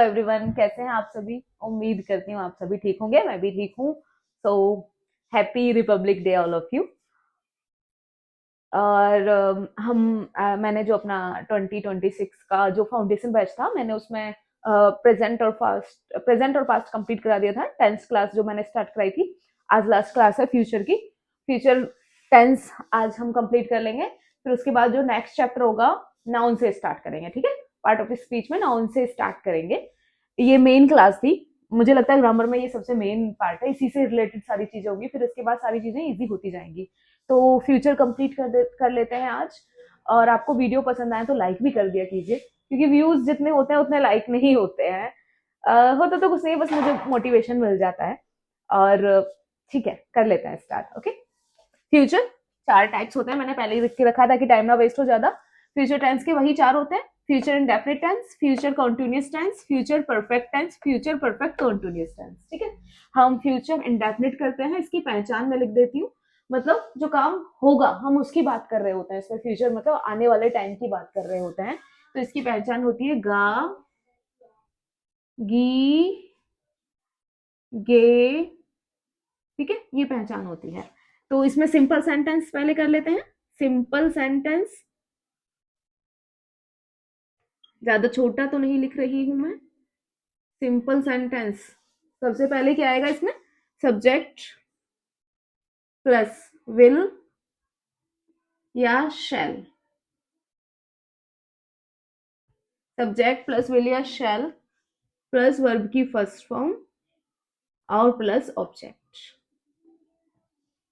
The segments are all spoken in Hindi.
एवरीवन, कैसे हैं आप सभी। उम्मीद करती हूँ आप सभी ठीक होंगे, मैं भी ठीक हूँ। So happy Republic day all of you. और मैंने जो अपना 2026 का जो फाउंडेशन बैच था, मैंने उसमें प्रेजेंट और पास्ट कंप्लीट करा दिया था। 10th क्लास जो मैंने स्टार्ट कराई थी, आज लास्ट क्लास है फ्यूचर की। फ्यूचर टेंस आज हम कंप्लीट कर लेंगे। फिर उसके बाद जो नेक्स्ट चैप्टर होगा, नाउन से स्टार्ट करेंगे। ठीक है, पार्ट ऑफ स्पीच में नाउन से स्टार्ट करेंगे। ये मेन क्लास थी। मुझे लगता है ग्रामर में ये सबसे मेन पार्ट है, इसी से रिलेटेड सारी चीजें होंगी, फिर उसके बाद सारी चीजें इजी होती जाएंगी। तो फ्यूचर कंप्लीट कर लेते हैं आज। और आपको वीडियो पसंद आए तो लाइक भी कर दिया कीजिए, क्योंकि व्यूज जितने होते हैं उतने लाइक नहीं होते हैं। होता तो कुछ नहीं, बस मुझे मोटिवेशन मिल जाता है। और ठीक है, कर लेते हैं स्टार्ट। ओके, फ्यूचर 4 टाइप्स होते हैं, मैंने पहले ही लिख के रखा था कि टाइम ना वेस्ट हो ज्यादा। फ्यूचर टेंस के वही 4 होते हैं: future indefinite tense, future continuous tense, future perfect tense, future perfect continuous tense. ठीक है, हम फ्यूचर इंडेफिनिट करते हैं, इसकी पहचान मैं लिख देती हूँ। मतलब जो काम होगा हम उसकी बात कर रहे होते हैं, इसमें फ्यूचर मतलब आने वाले टाइम की बात कर रहे होते हैं। तो इसकी पहचान होती है गा, गी, गे। ठीक है, ये पहचान होती है। तो इसमें सिंपल सेंटेंस पहले कर लेते हैं। सिंपल सेंटेंस, ज्यादा छोटा तो नहीं लिख रही हूं मैं। सिंपल सेंटेंस, सबसे पहले क्या आएगा इसमें? सब्जेक्ट प्लस विल या शैल। सब्जेक्ट प्लस विल या शैल प्लस वर्ब की फर्स्ट फॉर्म और प्लस ऑब्जेक्ट।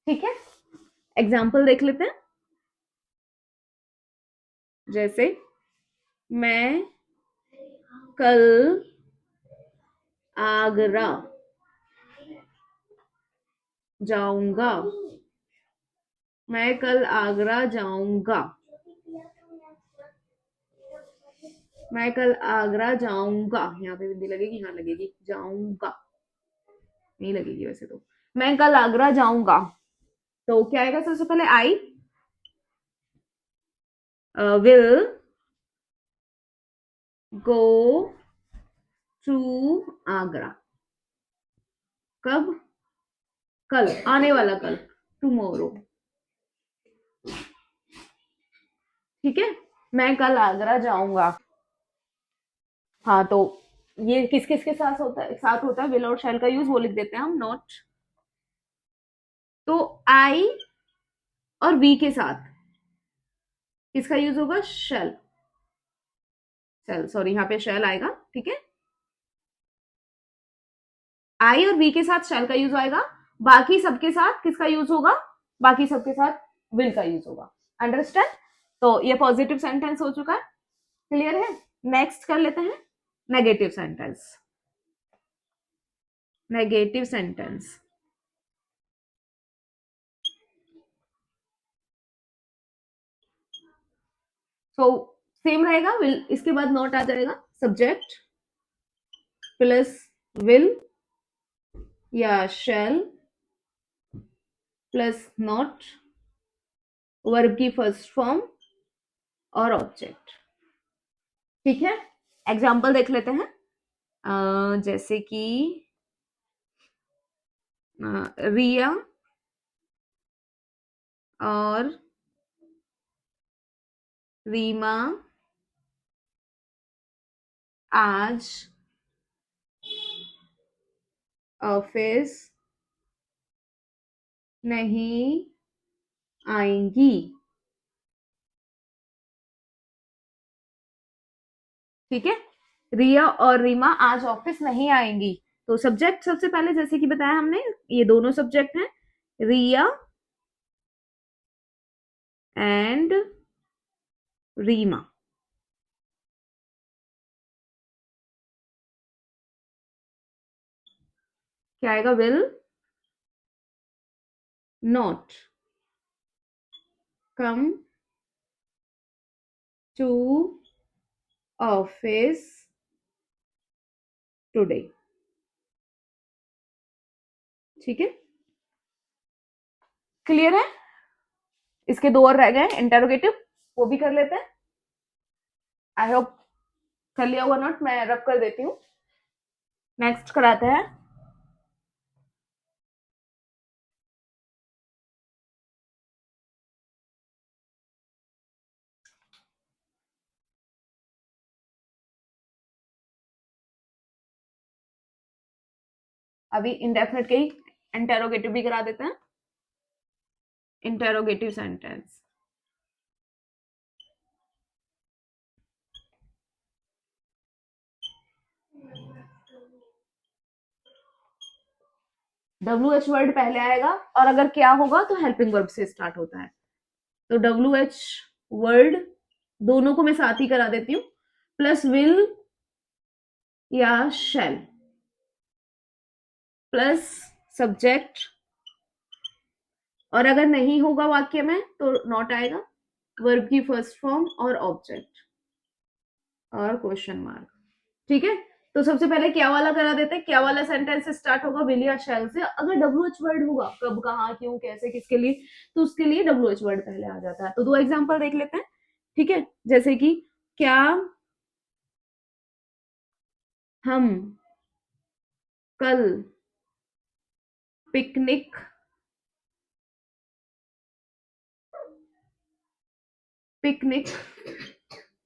ठीक है, एग्जाम्पल देख लेते हैं। जैसे मैं कल आगरा जाऊंगा। मैं कल आगरा जाऊंगा। मैं कल आगरा जाऊंगा, यहाँ पे बिंदी लगेगी, यहाँ लगेगी, जाऊंगा नहीं लगेगी वैसे तो। मैं कल आगरा जाऊंगा, तो क्या आएगा? सबसे पहले I will go to Agra. कब? कल, आने वाला कल, टुमारो। ठीक है, मैं कल आगरा जाऊंगा। हाँ, तो ये किस किस के साथ होता है विल और शैल का यूज, वो लिख देते हैं हम, नॉट। तो आई और वी के साथ किसका यूज होगा? शैल। शैल, सॉरी, यहाँ पे शैल आएगा। ठीक है, आई और वी के साथ शैल का यूज आएगा। बाकी सबके साथ किसका यूज होगा? बाकी सबके साथ विल का यूज होगा। अंडरस्टैंड? तो ये पॉजिटिव सेंटेंस हो चुका है। क्लियर है? नेक्स्ट कर लेते हैं negative sentence. Negative sentence, so same रहेगा। विल इसके बाद नॉट आ जाएगा। सब्जेक्ट प्लस विल या शैल प्लस नॉट, वर्ब की फर्स्ट फॉर्म और ऑब्जेक्ट। ठीक है, एग्जाम्पल देख लेते हैं। जैसे कि रिया और रीमा आज ऑफिस नहीं आएंगी। ठीक है, रिया और रीमा आज ऑफिस नहीं आएंगी। तो सब्जेक्ट सबसे पहले, जैसे कि बताया हमने, ये दोनों सब्जेक्ट हैं, रिया एंड रीमा। क्या आएगा? Will not come to office today. ठीक है, क्लियर है? इसके 2 और रह गए इंटेरोगेटिव, वो भी कर लेते हैं। आई होप कर लिया होगा नोट, मैं रब कर देती हूँ। नेक्स्ट कराते हैं। अभी इंडेफिनिट के ही इंटेरोगेटिव भी करा देते हैं। इंटेरोगेटिव सेंटेंस, WH वर्ड पहले आएगा और अगर क्या होगा तो हेल्पिंग वर्ब से स्टार्ट होता है। तो WH वर्ड दोनों को मैं साथ ही करा देती हूँ, प्लस विल या शैल प्लस सब्जेक्ट, और अगर नहीं होगा वाक्य में तो नॉट आएगा, वर्ब की फर्स्ट फॉर्म और ऑब्जेक्ट और क्वेश्चन मार्क। ठीक है, तो सबसे पहले क्या वाला करा देते हैं। क्या वाला सेंटेंस से स्टार्ट होगा विल या शैल से। अगर WH वर्ड होगा कब, कहाँ, क्यों, कैसे, किसके लिए, तो उसके लिए WH वर्ड पहले आ जाता है। तो दो एग्जांपल देख लेते हैं। ठीक है, जैसे कि क्या हम कल पिकनिक पिकनिक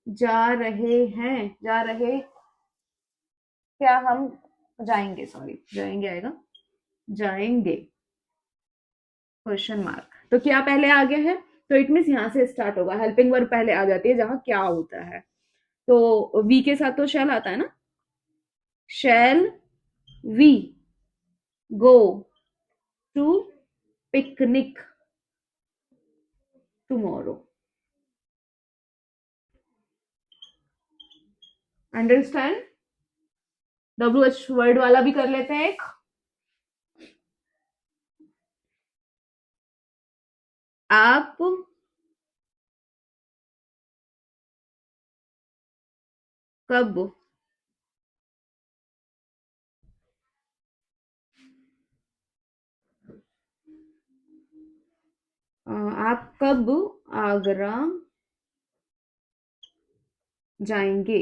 जा रहे हैं, जा रहे, क्या हम जाएंगे, सॉरी जाएंगे आएगा, जाएंगे क्वेश्चन मार्क। तो क्या पहले आ गया है, तो इट मीन्स यहां से स्टार्ट होगा, हेल्पिंग वर्ब पहले आ जाती है जहां क्या होता है। तो वी के साथ तो शैल आता है ना, shall we go to picnic tomorrow. Understand. WH word वाला भी कर लेते हैं एक। आप कब आप कब आगरा जाएंगे।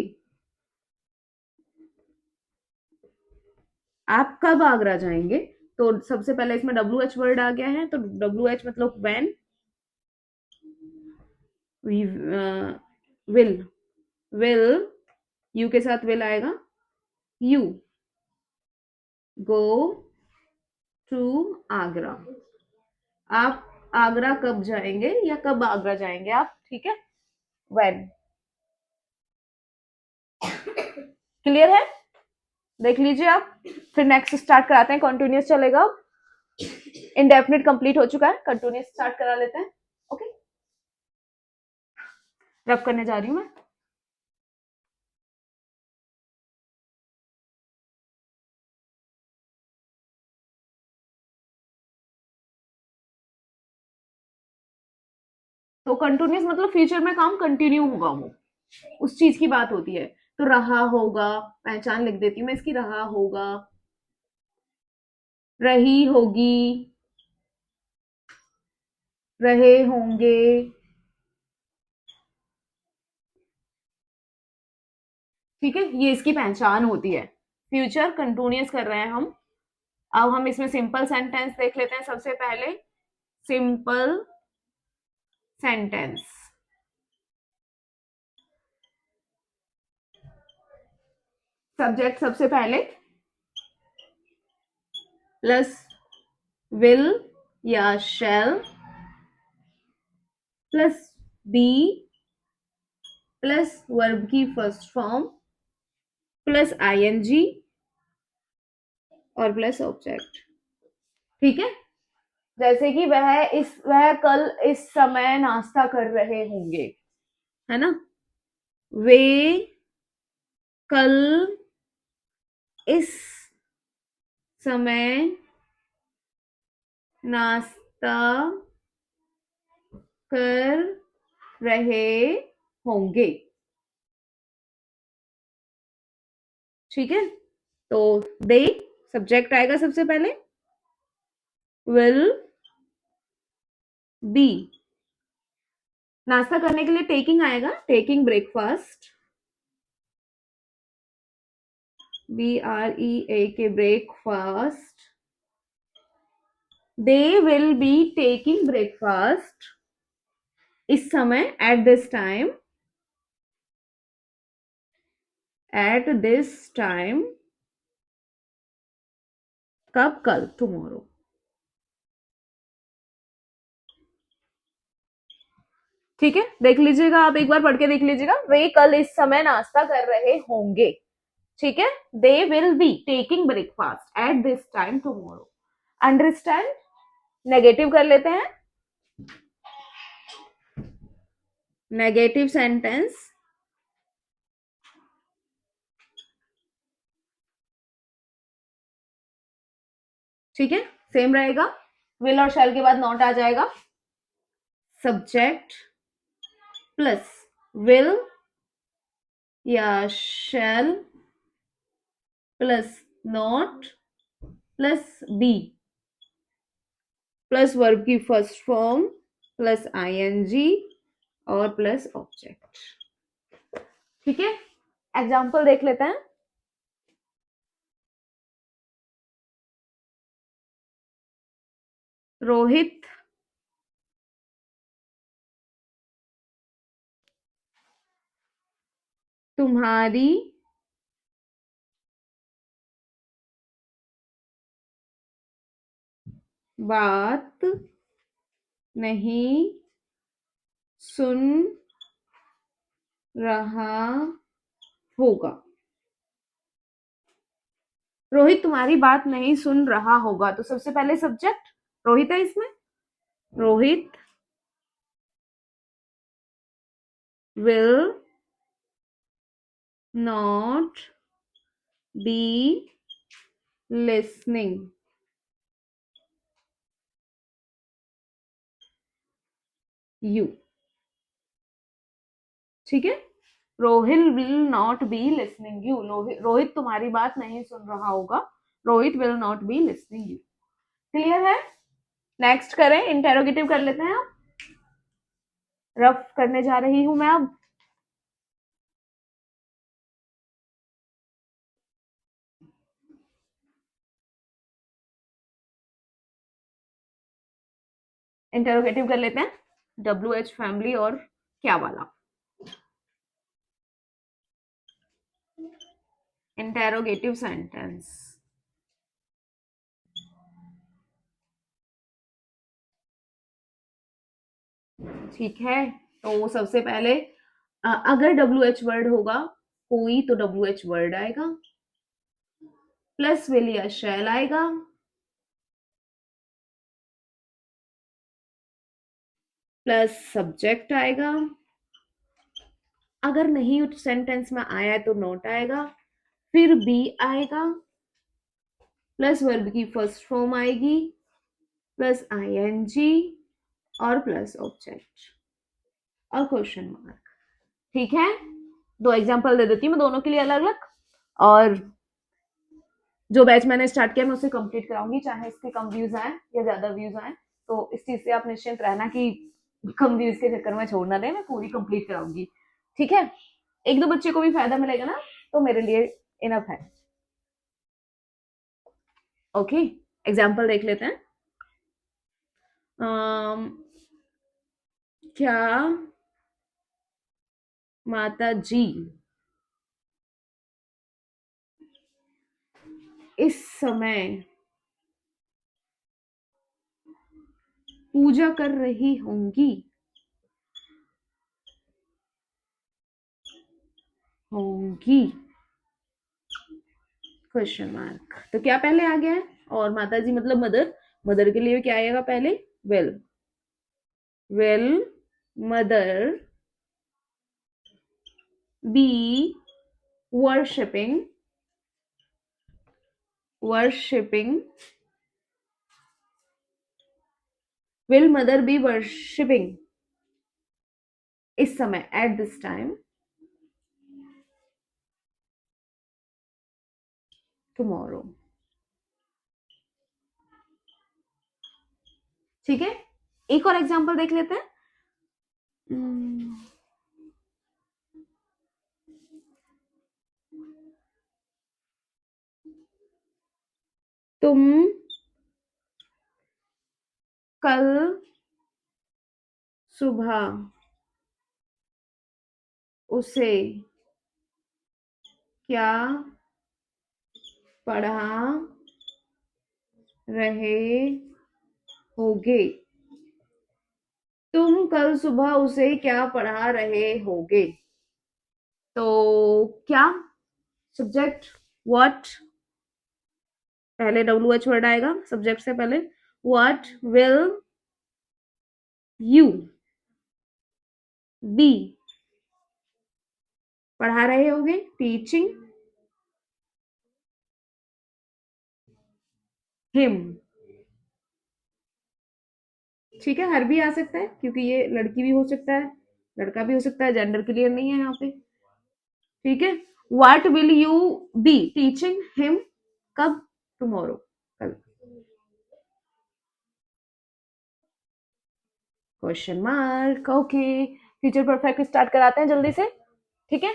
आप कब आगरा जाएंगे, तो सबसे पहले इसमें WH वर्ड आ गया है, तो WH मतलब व्हेन, विल, विल यू के साथ विल आएगा, यू गो टू आगरा। आप आगरा कब जाएंगे या कब आगरा जाएंगे आप। ठीक है, व्हेन। क्लियर है, देख लीजिए आप। फिर नेक्स्ट स्टार्ट कराते हैं, कंटिन्यूस चलेगा। इंडेफिनिट कंप्लीट हो चुका है, कंटिन्यूस स्टार्ट करा लेते हैं। ओके, रब करने जा रही हूं मैं। तो कंटिन्यूस मतलब फ्यूचर में काम कंटिन्यू होगा, वो उस चीज की बात होती है। तो रहा होगा, पहचान लिख देती हूँ मैं इसकी, रहा होगा, रही होगी, रहे होंगे। ठीक है, ये इसकी पहचान होती है। फ्यूचर कंटिन्यूस कर रहे हैं हम। अब हम इसमें सिंपल सेंटेंस देख लेते हैं सबसे पहले। सिंपल सेंटेंस, सब्जेक्ट सबसे पहले प्लस विल या shall plus be plus verb की फर्स्ट फॉर्म प्लस ING और प्लस ऑब्जेक्ट। ठीक है, जैसे कि वह कल इस समय नाश्ता कर रहे होंगे, है ना। वे कल इस समय नाश्ता कर रहे होंगे। ठीक है, तो दे सब्जेक्ट आएगा सबसे पहले, विल बी, नाश्ता करने के लिए टेकिंग आएगा, taking breakfast, BREAK breakfast, they will be taking breakfast इस समय, at this time, at this time, कब? कल, टुमारो। ठीक है, देख लीजिएगा, आप एक बार पढ़ के देख लीजिएगा, वे कल इस समय नाश्ता कर रहे होंगे। ठीक है, they will be taking breakfast at this time tomorrow. Understand? Negative कर लेते हैं, नेगेटिव सेंटेंस। ठीक है, सेम रहेगा, विल और शैल के बाद नॉट आ जाएगा, सब्जेक्ट प्लस विल या shall plus not plus be plus verb की फर्स्ट फॉर्म प्लस आईएनजी और प्लस ऑब्जेक्ट। ठीक है, एग्जाम्पल देख लेते हैं। रोहित तुम्हारी बात नहीं सुन रहा होगा। रोहित तुम्हारी बात नहीं सुन रहा होगा, तो सबसे पहले सब्जेक्ट रोहित है इसमें, Rohit will not be listening you। ठीक है, Rohit will not be listening you, Rohit तुम्हारी बात नहीं सुन रहा होगा, Rohit will not be listening you. Clear है? नेक्स्ट करें, इंटेरोगेटिव कर लेते हैं। अब रफ करने जा रही हूं मैं। अब इंटेरोगेटिव कर लेते हैं, WH फैमिली और क्या वाला। Interrogative sentence. ठीक है, तो सबसे पहले अगर WH वर्ड होगा कोई, तो WH वर्ड आएगा, प्लस विल या शैल आएगा, प्लस सब्जेक्ट आएगा, अगर नहीं सेंटेंस में आया है तो नोट आएगा, फिर बी आएगा, प्लस वर्ब की फर्स्ट फॉर्म आएगी, प्लस आईएनजी और प्लस ऑब्जेक्ट और क्वेश्चन मार्क। ठीक है, दो एग्जांपल दे देती हूँ मैं दोनों के लिए अलग अलग, और जो बैच मैंने स्टार्ट किया मैं उसे कंप्लीट कराऊंगी, चाहे इसके कम व्यूज आए या ज्यादा व्यूज आए, तो इस चीज से आप निश्चिंत रहना कि कम व्यूज के चक्कर में छोड़ ना दें, मैं पूरी कंप्लीट कराऊंगी। ठीक है, एक दो बच्चे को भी फायदा मिलेगा ना, तो मेरे लिए इनफ है। ओके, एग्जाम्पल देख लेते हैं। क्या माता जी इस समय पूजा कर रही होंगी? होंगी क्वेश्चन मार्क, तो क्या पहले आ गया है, और माता जी मतलब मदर, मदर के लिए क्या आएगा पहले? Will, will mother be worshipping, worshipping, will mother be worshipping इस समय, at this time, tomorrow। ठीक है, एक और एग्जांपल देख लेते हैं। तुम कल सुबह उसे क्या पढ़ा रहे होगे। तुम कल सुबह उसे क्या पढ़ा रहे होगे। तो क्या, सब्जेक्ट, व्हाट, पहले WH वर्ड आएगा सब्जेक्ट से पहले। व्हाट विल यू बी पढ़ा रहे होगे, टीचिंग हिम। ठीक है, हर भी आ सकता है क्योंकि ये लड़की भी हो सकता है, लड़का भी हो सकता है, जेंडर क्लियर नहीं है यहाँ पे। ठीक है, what will you be teaching him, कब, टुमारो, कल। Question mark, okay. Future perfect start कराते हैं जल्दी से, ठीक है,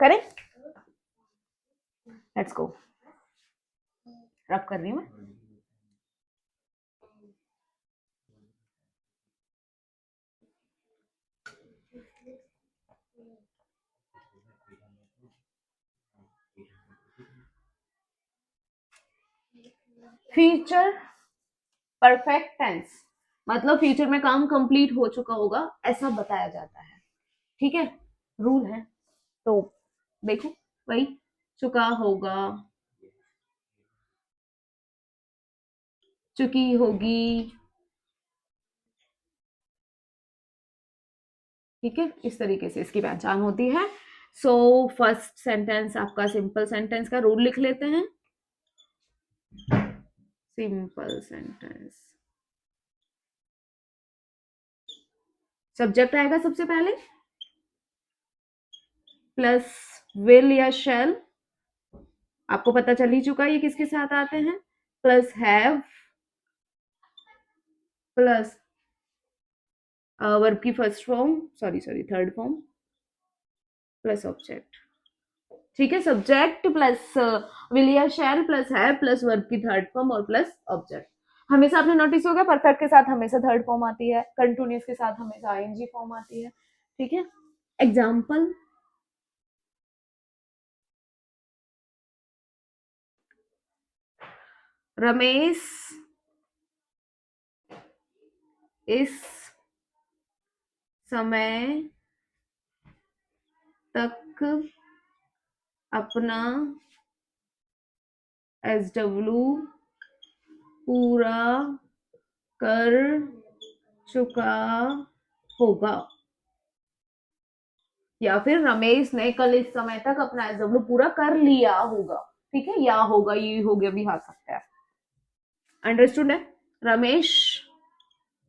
करें, लेट्स गो। रब कर रही हूँ मैं। फ्यूचर परफेक्ट टेंस मतलब फ्यूचर में काम कंप्लीट हो चुका होगा ऐसा बताया जाता है। ठीक है, रूल है। तो देखो, वही, चुका होगा, चुकी होगी। ठीक है, इस तरीके से इसकी पहचान होती है। सो फर्स्ट सेंटेंस आपका सिंपल सेंटेंस का रूल लिख लेते हैं। सिंपल सेंटेंस, सब्जेक्ट आएगा सबसे पहले, प्लस विल या शैल, आपको पता चल ही चुका है ये किसके साथ आते हैं, प्लस हैव, प्लस वर्ब की first form, sorry third form, plus object. ठीक है, सब्जेक्ट प्लस विल या शैल प्लस है प्लस वर्ब की थर्ड फॉर्म और प्लस ऑब्जेक्ट। हमेशा आपने नोटिस होगा परफेक्ट के साथ हमेशा थर्ड फॉर्म आती है, कंटिन्यूअस के साथ हमेशा आईएनजी फॉर्म आती है। ठीक है, एग्जाम्पल, रमेश इस समय तक अपना SW पूरा कर चुका होगा। या फिर रमेश ने कल इस समय तक अपना SW पूरा कर लिया होगा। ठीक है, या होगा, ये हो गया भी आ सकता है। अंडरस्टूड है। रमेश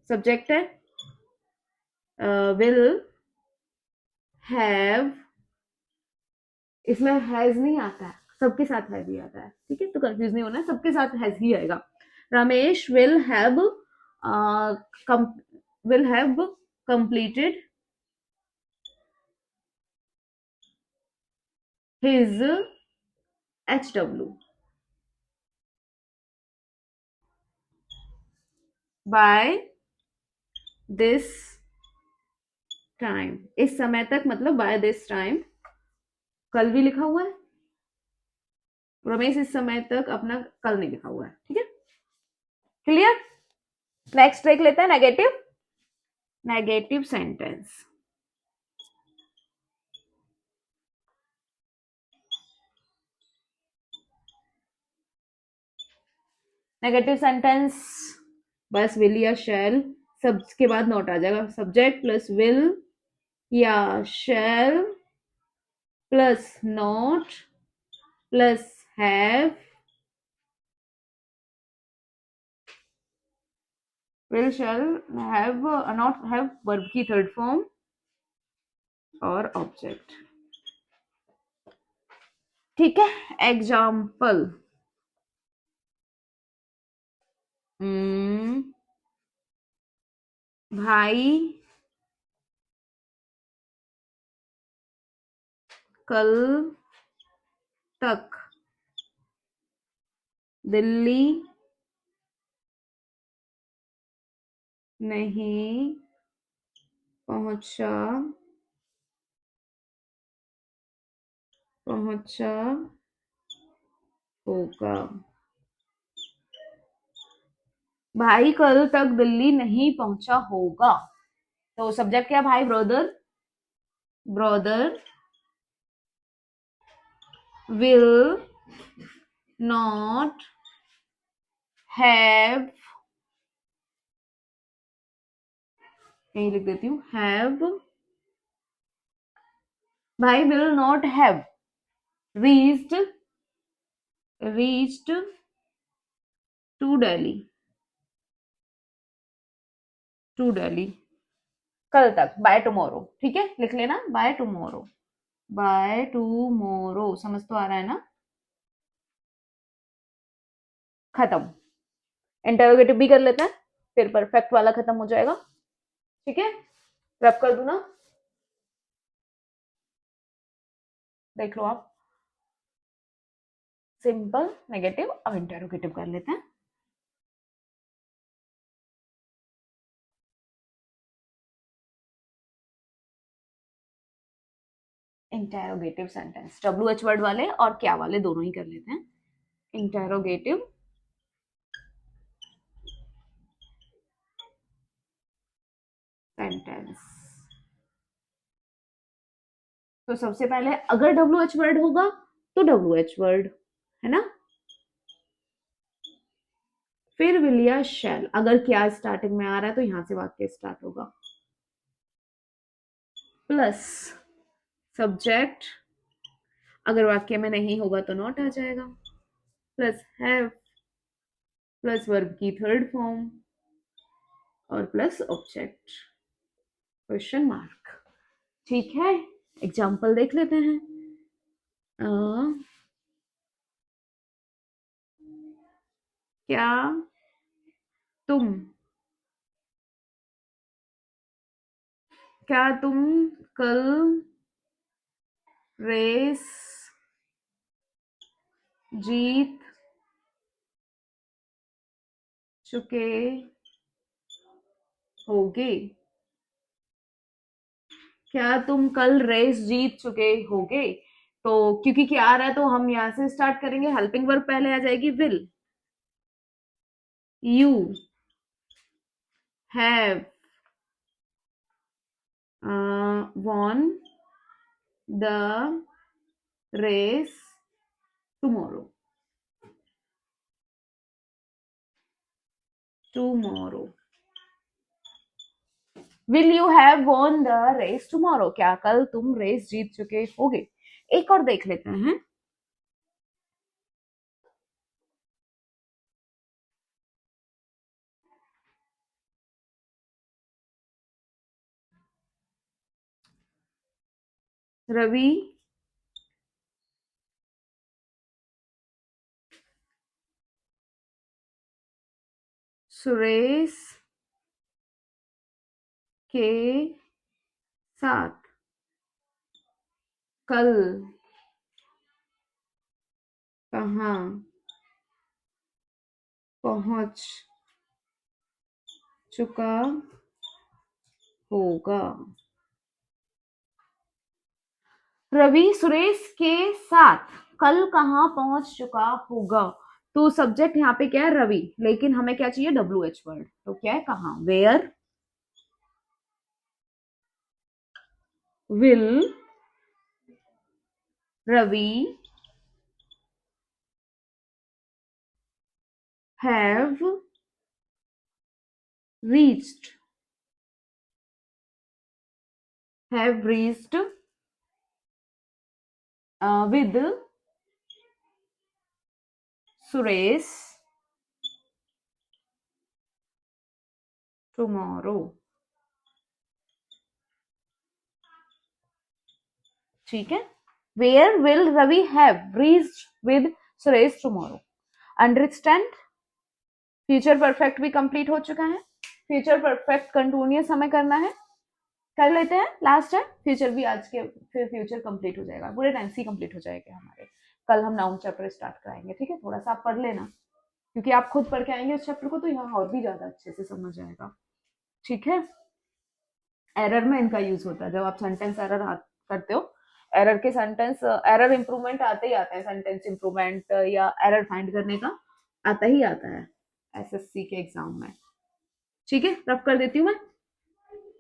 सब्जेक्ट है, विल हैव, इसमें हैज नहीं आता है, सबके साथ हैज ही आता है। ठीक है, तो कंफ्यूज नहीं होना है, सबके साथ हैज ही आएगा। Ramesh will have completed his HW by this time. इस समय तक मतलब बाय दिस टाइम, कल भी लिखा हुआ है, रमेश इस समय तक अपना कल नहीं लिखा हुआ है। ठीक है, क्लियर। नेक्स्ट देख लेते हैं, negative, negative sentence. Negative sentence बस विल या शैल, सब के बाद नॉट आ जाएगा, सब्जेक्ट प्लस विल या shall plus not plus have, will shall have not have verb की थर्ड फॉर्म और ऑब्जेक्ट। ठीक है, एग्जाम्पल, भाई कल तक दिल्ली नहीं पहुंचा होगा। भाई कल तक दिल्ली नहीं पहुंचा होगा, तो सब्जेक्ट क्या भाई? Brother. Brother will not have, यही लिख देती हूँ, हैव। भाई will not have reached to Delhi, कल तक, बाय टुमारो। ठीक है, लिख लेना बाय टुमारो। समझ तो आ रहा है ना? खत्म। इंटरोगेटिव भी कर लेते हैं, फिर परफेक्ट वाला खत्म हो जाएगा। ठीक है, रब कर दू ना? देख लो आप। सिंपल, नेगेटिव, अब इंटरोगेटिव कर लेते हैं। इंटेरोगेटिव सेंटेंस, WH वर्ड वाले और क्या वाले दोनों ही कर लेते हैं। Interrogative sentence. तो सबसे पहले अगर WH वर्ड होगा तो WH वर्ड, है ना? फिर विल या शैल, अगर क्या स्टार्टिंग में आ रहा है तो यहां से वाक्य स्टार्ट होगा। प्लस सब्जेक्ट, अगर वाक्य में नहीं होगा तो नॉट आ जाएगा। प्लस हैव, प्लस वर्ब की थर्ड फॉर्म, और प्लस ऑब्जेक्ट, क्वेश्चन मार्क। ठीक है, एग्जाम्पल देख लेते हैं। क्या तुम कल रेस जीत चुके होगे? क्या तुम कल रेस जीत चुके होगे? तो क्योंकि क्या आ रहा है तो हम यहां से स्टार्ट करेंगे, हेल्पिंग वर्ब पहले आ जाएगी will. You have won the race tomorrow, will you have won the race tomorrow? क्या कल तुम रेस जीत चुके होगे? एक और देख लेते हैं। रवि सुरेश के साथ कल कहाँ पहुंच चुका होगा? रवि सुरेश के साथ कल कहाँ पहुंच चुका होगा? तो सब्जेक्ट यहाँ पे क्या है? रवि, लेकिन हमें क्या चाहिए? WH word. तो क्या है? कहाँ? Where will Ravi have reached with Suresh tomorrow. ठीक है, where will Ravi have reached with Suresh tomorrow. Understand? Future perfect भी कंप्लीट हो चुका है, फ्यूचर परफेक्ट कंटिन्यूअस हमें करना है, कर लेते हैं लास्ट है। फ्यूचर भी आज के, फिर फ्यूचर कंप्लीट हो जाएगा, पूरे टेंस ही कंप्लीट हो जाएगा हमारे। कल हम नाउन चैप्टर स्टार्ट कराएंगे। ठीक है, थोड़ा सा आप पढ़ लेना। क्योंकि आप खुद पढ़ के आएंगे उस चैप्टर को तो यहाँ और भी ज्यादा अच्छे से समझ आएगा। ठीक है। एरर में इनका यूज होता है जब आप सेंटेंस एरर करते हो। एरर के सेंटेंस एरर इंप्रूवमेंट आते ही आते हैं, सेंटेंस इंप्रूवमेंट या एरर फाइंड करने का आता ही आता है एसएससी के एग्जाम में। ठीक है, रफ कर देती हूँ मैं।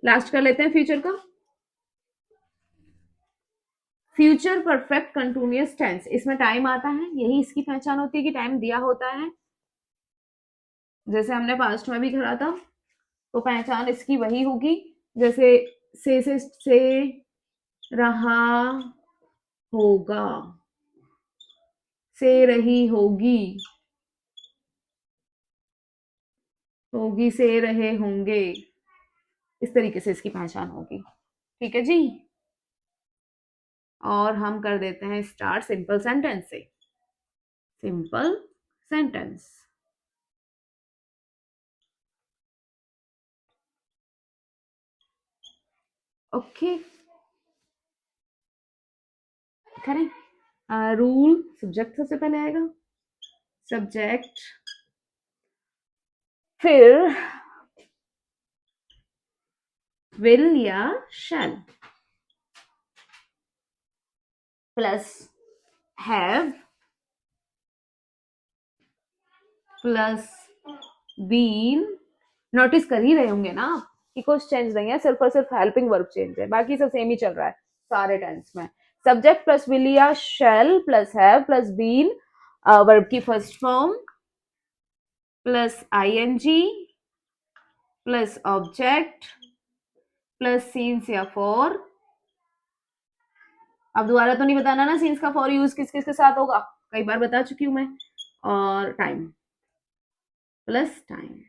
लास्ट कर लेते हैं फ्यूचर का। फ्यूचर परफेक्ट कंटिन्यूअस टेंस, इसमें टाइम आता है, यही इसकी पहचान होती है कि टाइम दिया होता है। जैसे हमने पास्ट में भी करा था, तो पहचान इसकी वही होगी। जैसे से रहा होगा, से रही होगी, होगी से रहे होंगे, इस तरीके से इसकी पहचान होगी। ठीक है जी। और हम कर देते हैं स्टार्ट सिंपल सेंटेंस से। Simple sentence. ओके, करें। रूल सब्जेक्ट सबसे पहले आएगा, सब्जेक्ट, फिर विल या shall, plus have, plus been. Notice कर ही रहे होंगे ना आप कि कुछ चेंज नहीं है, सिर्फ और सिर्फ हेल्पिंग वर्ब चेंज है, बाकी सब सेम ही चल रहा है सारे टेंस में। सब्जेक्ट प्लस विल या shall plus have plus been, verb की first form, plus ING, plus object, plus since या फॉर। अब दोबारा तो नहीं बताना ना सीन्स का फॉर यूज किस किस के साथ होगा, कई बार बता चुकी हूं मैं। और टाइम, प्लस टाइम।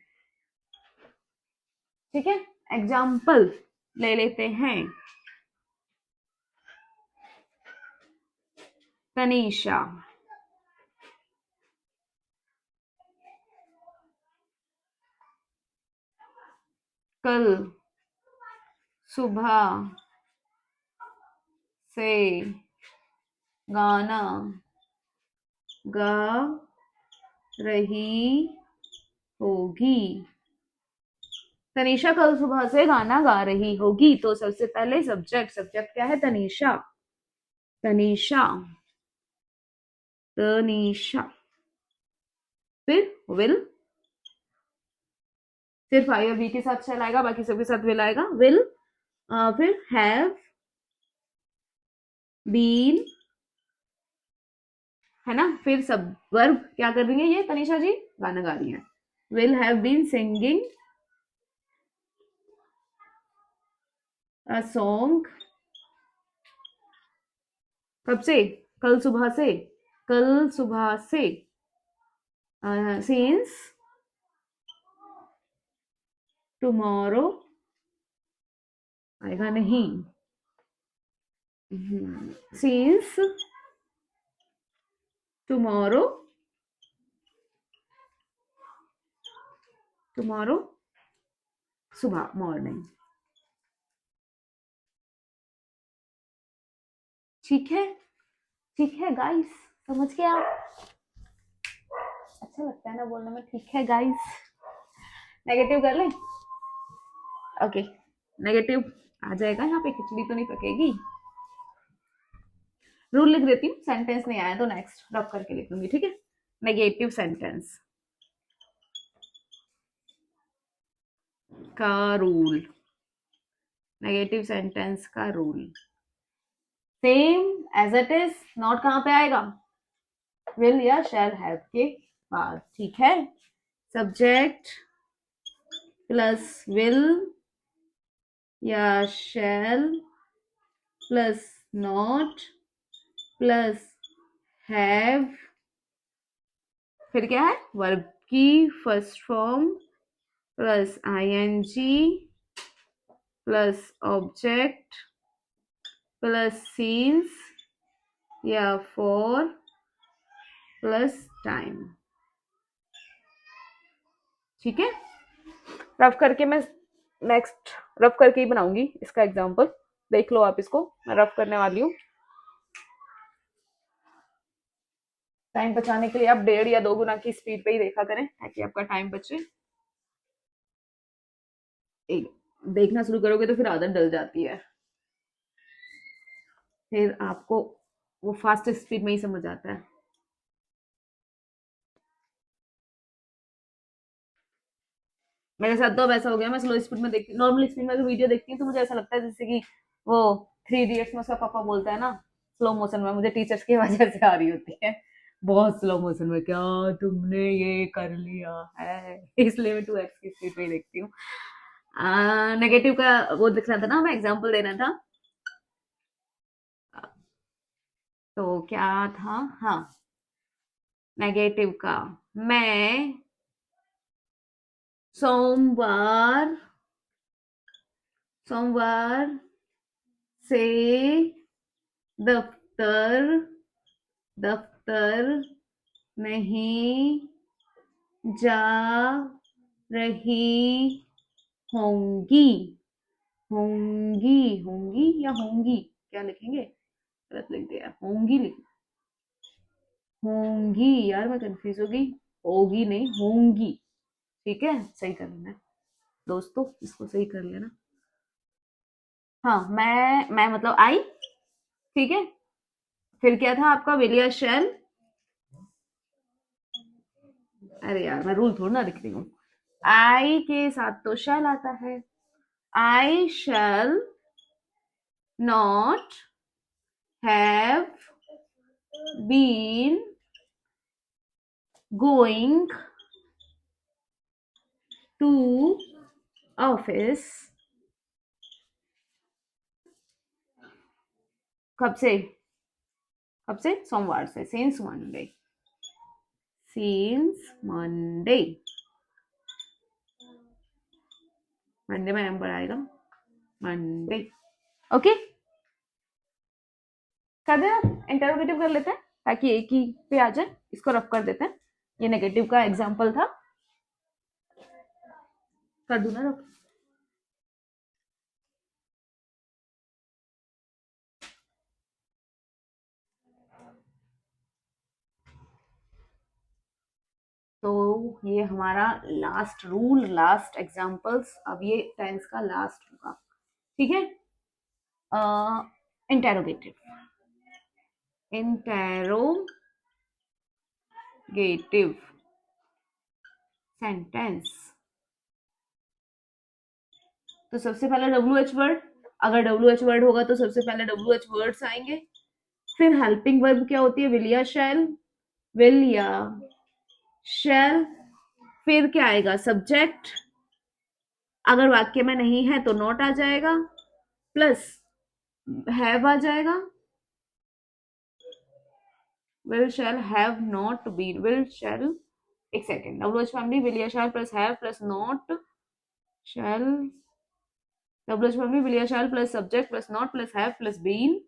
ठीक है, एग्जाम्पल ले लेते हैं। तनीषा, कल सुबह से गाना गा रही होगी। तनीषा कल सुबह से गाना गा रही होगी, तो सबसे पहले सब्जेक्ट, सब्जेक्ट क्या है? तनीषा, तनीषा, तनीषा। फिर विल, सिर्फ आई और बी के साथ चलाएगा, बाकी सबके साथ विल आएगा। विल, फिर हैव बीन, है ना। फिर सब वर्ब क्या कर रही है ये तनीषा जी? गाना गा रही है। Will have been singing a song. कब से? कल सुबह से, कल सुबह से। सिंस टुमारो आएगा नहीं, सिंस टुमारो, टुमारो सुबह, मॉर्निंग। ठीक है, ठीक है गाइस, समझ गए आप? अच्छा लगता है ना बोलने में, ठीक है गाइस। नेगेटिव कर लें? ओके, नेगेटिव आ जाएगा यहाँ पे, खिचड़ी तो नहीं पकेगी। रूल लिख देती हूँ, सेंटेंस नहीं आया तो नेक्स्ट रब करके लिख लूंगी। ठीक है, नेगेटिव सेंटेंस का रूल, नेगेटिव सेंटेंस का rule same as it is. Not कहां पे आएगा? विल या शैल हैव के बाद। ठीक है, सब्जेक्ट प्लस विल या shall plus not plus have, फिर क्या है? वर्ब की first form plus ING plus object plus since या फॉर प्लस टाइम। ठीक है, रफ करके मैं नेक्स्ट रफ करके ही बनाऊंगी इसका एग्जाम्पल, देख लो आप इसको। मैं रफ करने वाली हूँ। टाइम बचाने के लिए आप 1.5 या 2 गुना की स्पीड पे ही देखा करें ताकि आपका टाइम बचे। एक देखना शुरू करोगे तो फिर आदत डल जाती है, फिर आपको वो फास्ट स्पीड में ही समझ आता है। मेरे साथ तो अब ऐसा हो गया, मैं स्लो स्पीड में देखती, नॉर्मल स्पीड में अगर वीडियो देखती हूँ तो मुझे ऐसा लगता है जैसे कि वो 3 इडियट्स में उसका पापा बोलता है ना, स्लो मोशन में मुझे टीचर्स की वजह से आ रही होती है, बहुत स्लो मोशन में, क्या तुमने ये कर लिया है, इसलिए मैं 2x की स्पीड में ही देखती हूँ। नेगेटिव का वो दिखना था ना, हमें एग्जाम्पल देना था, तो क्या था, हाँ नेगेटिव का, मैं सोमवार सोमवार से दफ्तर दफ्तर नहीं जा रही होंगी, होंगी होंगी या होंगी, क्या लिखेंगे, गलत लिख दिया, होंगी लिख, होंगी यार मैं कंफ्यूज हो गई, होगी नहीं होंगी, ठीक है सही कर लेना दोस्तों, इसको सही कर लेना। हाँ मैं मतलब आई, ठीक है, फिर क्या था आपका, विलिया शेल, अरे यार मैं रूल थोड़ा ना लिख रही हूँ, आई के साथ तो शैल आता है, I shall not have been going to office, कब से, कब से, सोमवार से, since Monday, since Monday, Monday में नंबर आएगा, मंडे, ओके कर देना, इंटरोगेटिव कर लेते हैं ताकि एक ही पे आ जाए, इसको रफ कर देते हैं, ये नेगेटिव का एग्जाम्पल था, कर दूं ना रफ। तो ये हमारा लास्ट रूल, लास्ट एग्जाम्पल्स, अब ये टेंस का लास्ट होगा, ठीक है। इंटेरोगेटिव, इंटेरोगेटिव सेंटेंस, तो सबसे पहले डब्ल्यू एच वर्ड, अगर डब्ल्यू एच वर्ड होगा तो सबसे पहले डब्ल्यू एच वर्ड्स आएंगे, फिर हेल्पिंग वर्ब क्या होती है, विल या शैल, विल या शैल, फिर क्या आएगा, सब्जेक्ट, अगर वाक्य में नहीं है तो नॉट आ जाएगा, प्लस हैव आ जाएगा, will shall have not been, will shall, एक second, W H family, will या shall plus have plus not shall, W H family, will या shall plus subject plus not plus have plus been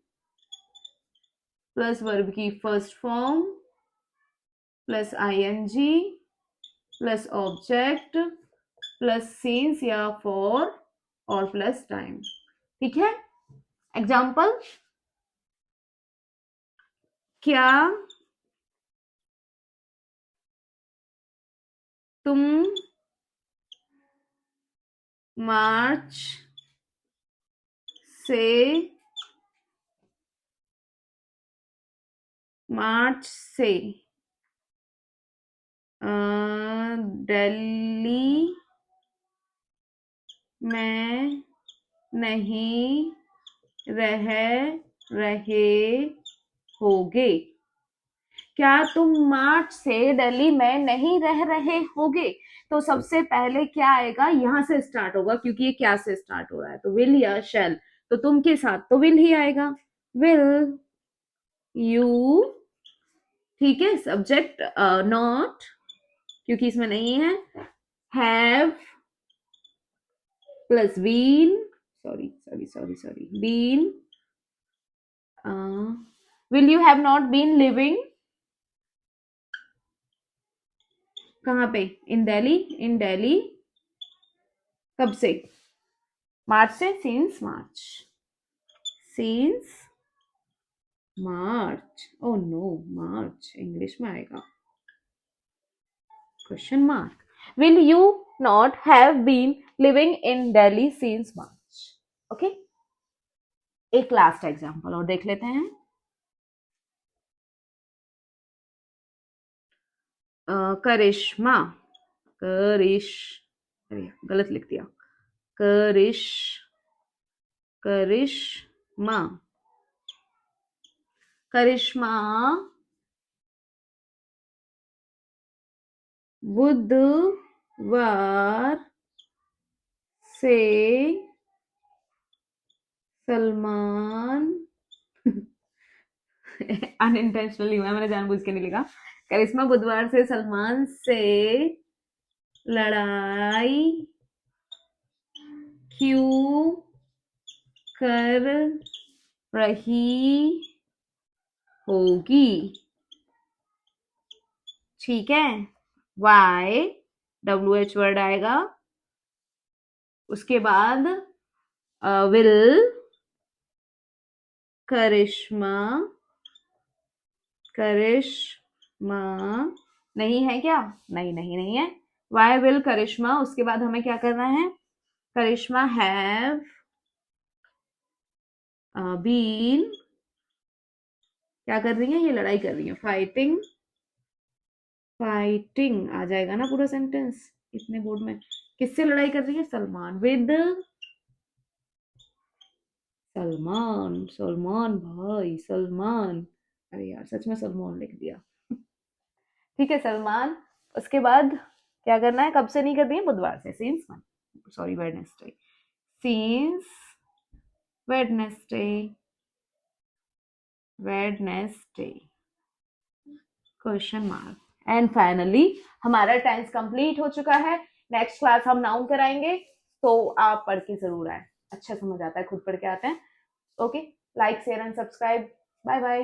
plus verb की first form plus ing plus object plus since या फॉर और प्लस टाइम, ठीक है। एग्जाम्पल, क्या तुम मार्च से मार्च से दिल्ली में नहीं रह रहे होगे, क्या तुम मार्च से दिल्ली में नहीं रह रहे होगे, तो सबसे पहले क्या आएगा, यहां से स्टार्ट होगा क्योंकि ये क्या से स्टार्ट हो रहा है, तो विल या शैल, तो तुम के साथ तो विल ही आएगा, विल यू, ठीक है, सब्जेक्ट नॉट क्योंकि इसमें नहीं है, have plus been, sorry been, will you have not been living कहाँ पे, इन दिल्ली, इन दिल्ली, कब से, मार्च से, since March, since March, oh no, March English में आएगा, question mark. Will you not have been living in Delhi since March. Okay, एक लास्ट एग्जांपल और देख लेते हैं। करिश्मा, करिश, अरे गलत लिख दिया, करिश, करिश्मा, करिश्मा बुधवार से सलमान अनइंटेंशनली हुआ, मैंने जानबूझ के नहीं लिखा। करिश्मा बुधवार से सलमान से लड़ाई क्यों कर रही होगी। ठीक है, वाई WH वर्ड आएगा, उसके बाद विल करिश्मा, करिश्मा नहीं है क्या, नहीं नहीं नहीं है, वाई विल करिश्मा, उसके बाद हमें क्या करना है, करिश्मा हैव बीन, क्या कर रही है, ये लड़ाई कर रही है, फाइटिंग, फाइटिंग आ जाएगा ना पूरा सेंटेंस इतने बोर्ड में। किससे लड़ाई कर रही है, सलमान, विद सलमान, सलमान भाई, सलमान, अरे यार सच में सलमान लिख दिया। ठीक है, सलमान, उसके बाद क्या करना है, कब से नहीं कर रही है, बुधवार से, since sorry Wednesday, since Wednesday, Wednesday, question mark. And finally हमारा टेंस कंप्लीट हो चुका है। नेक्स्ट क्लास हम नाउन कराएंगे, तो आप पढ़ के जरूर आए, अच्छा समझ आता है, खुद पढ़ के आते हैं। Okay, like share and subscribe, bye bye.